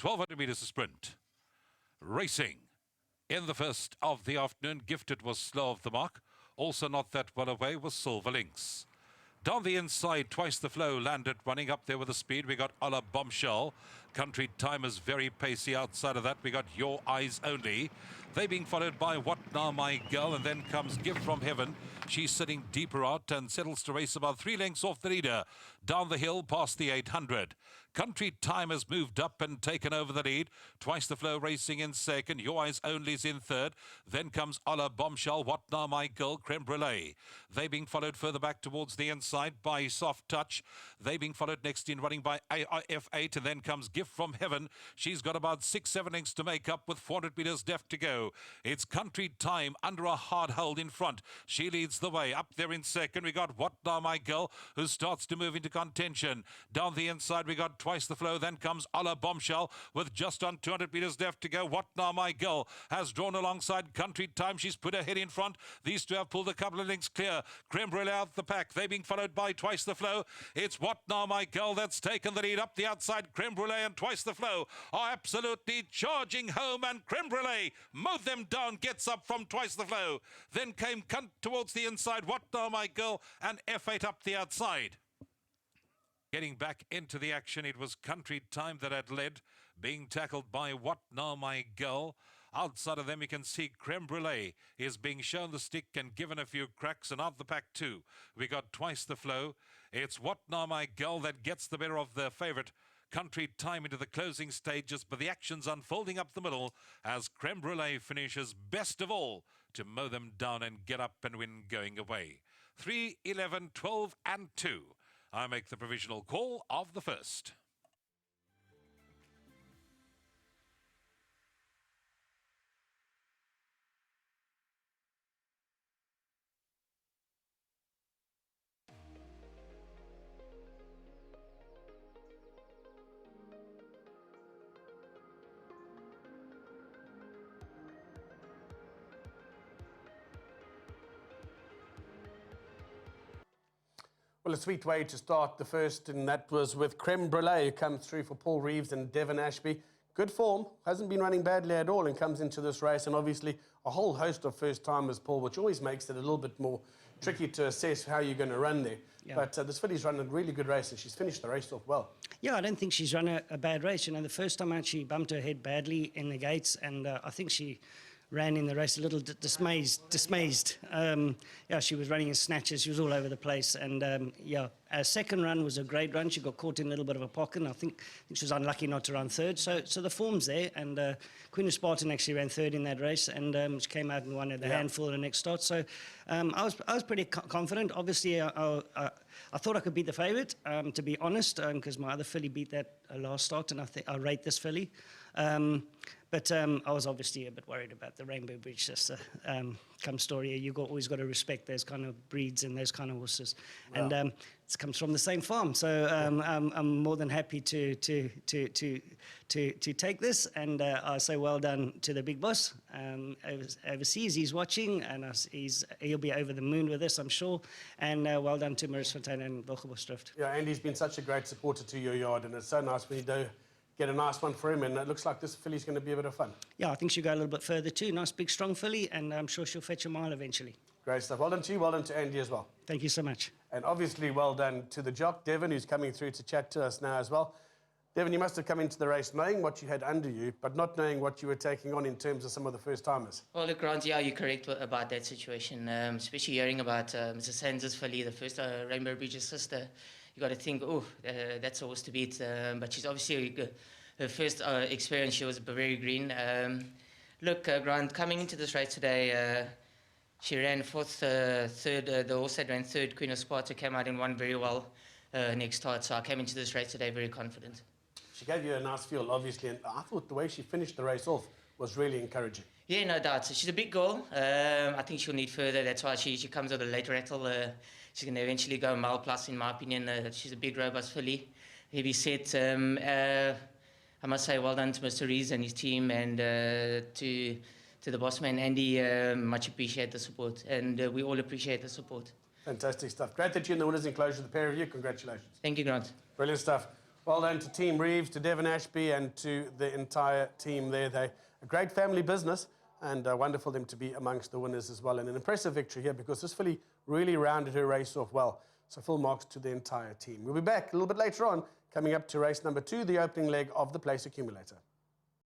1200 metres a sprint. Racing. In the first of the afternoon, Gifted was slow of the mark. Also not that well away was Silver Links. Down the inside, Twice the Flow landed, running up there with the speed. We got Ola Bombshell. Country Time is very pacey. Outside of that, we got Your Eyes Only. They being followed by What Now My Girl, and then comes Gift from Heaven. She's sitting deeper out and settles to race about 3 lengths off the leader. Down the hill past the 800. Country Time has moved up and taken over the lead. Twice the Flow racing in second. Your Eyes Only's in third. Then comes Ola Bombshell, What Now My Girl, Creme Brulee. They being followed further back towards the inside by Soft Touch. They being followed next in running by F8, and then comes Gift from Heaven. She's got about 6-7 lengths to make up with 400 metres left to go. It's Country Time under a hard hold in front. She leads the way. Up there in second, we got What Now My Girl, who starts to move into contention. Down the inside, we got Twice the Flow. Then comes Ola Bombshell with just on 200 metres left to go. What Now My Girl has drawn alongside Country Time. She's put her head in front. These two have pulled a couple of lengths clear. Creme Brulee out the pack. They being followed by Twice the Flow. It's What Now My Girl that's taken the lead up the outside. Creme Brulee and Twice the Flow are absolutely charging home, and Creme Brulee mowed them down, gets up from Twice the Flow. Then came Cunt towards the inside. What Now My Girl and F8 up the outside. Getting back into the action, it was Country Time that had led, being tackled by What Now My Girl. Outside of them, you can see Creme Brulee is being shown the stick and given a few cracks, and out the pack too. We got Twice the Flow. It's What Now My Girl that gets the better of the favourite Country Time into the closing stages, but the action's unfolding up the middle as Creme Brulee finishes best of all to mow them down and get up and win going away. 3, 11, 12 and 2. I make the provisional call of the first. Well, a sweet way to start the first, and that was with Creme Brulee, who comes through for Paul Reeves and Devon Ashby. Good form, hasn't been running badly at all, and comes into this race, and obviously a whole host of first-timers, Paul, which always makes it a little bit more tricky to assess how you're going to run there. Yeah. But this filly's run a really good race, and she's finished the race off well. Yeah, I don't think she's run a bad race. You know, the first time out, she bumped her head badly in the gates, and I think she ran in the race a little dismayed. Yeah, she was running in snatches. She was all over the place. And yeah, her second run was a great run. She got caught in a little bit of a pocket, and I think she was unlucky not to run third. So the form's there. And Queen of Spartan actually ran third in that race, and she came out and won at the handful in the next start. So I was pretty confident. Obviously, I thought I could beat the favourite, to be honest, because my other filly beat that last start, and I rate this filly. But I was obviously a bit worried about the Rainbow Bridge sister story. You've always got to respect those kind of breeds and those kind of horses. Wow. And it comes from the same farm. So I'm more than happy to take this. And I say well done to the big boss. Overseas, he's watching, and he'll be over the moon with this, I'm sure. And well done to Maurice Fontaine and Wilgerbosdrift. Yeah, and he's been such a great supporter to your yard, and it's so nice when you do get a nice one for him, and it looks like this filly's going to be a bit of fun. Yeah, I think she'll go a little bit further too. Nice, big, strong filly, and I'm sure she'll fetch a mile eventually. Great stuff. Well done to you, well done to Andy as well. Thank you so much. And obviously well done to the jock, Devon, who's coming through to chat to us now as well. Devon, you must have come into the race knowing what you had under you, but not knowing what you were taking on in terms of some of the first-timers. Well, look, Grant, yeah, you're correct about that situation, especially hearing about Mrs. Sands' filly, the first Rainbow Bridge's sister. You got to think, oh, that's a horse to beat, but she's obviously her first experience, she was very green. Look, Grant, coming into this race today, she ran fourth, third. The horse that ran third, Queen of Sparta, came out and won very well next start. So I came into this race today very confident. She gave you a nice feel, obviously, and I thought the way she finished the race off was really encouraging. Yeah, no doubt. So she's a big girl. I think she'll need further. That's why she comes with a late rattle. She's going to eventually go a mile plus, in my opinion. She's a big, robust filly. Heavy set. I must say well done to Mr. Rees and his team, and to the boss man, Andy. Much appreciate the support, and we all appreciate the support. Fantastic stuff. Great that you're in the winners' enclosure, the pair of you. Congratulations. Thank you, Grant. Brilliant stuff. Well done to Team Reeves, to Devon Ashby, and to the entire team there. They're a great family business, and wonderful them to be amongst the winners as well. And an impressive victory here, because this filly really rounded her race off well. So full marks to the entire team. We'll be back a little bit later on, coming up to race number 2, the opening leg of the Place Accumulator.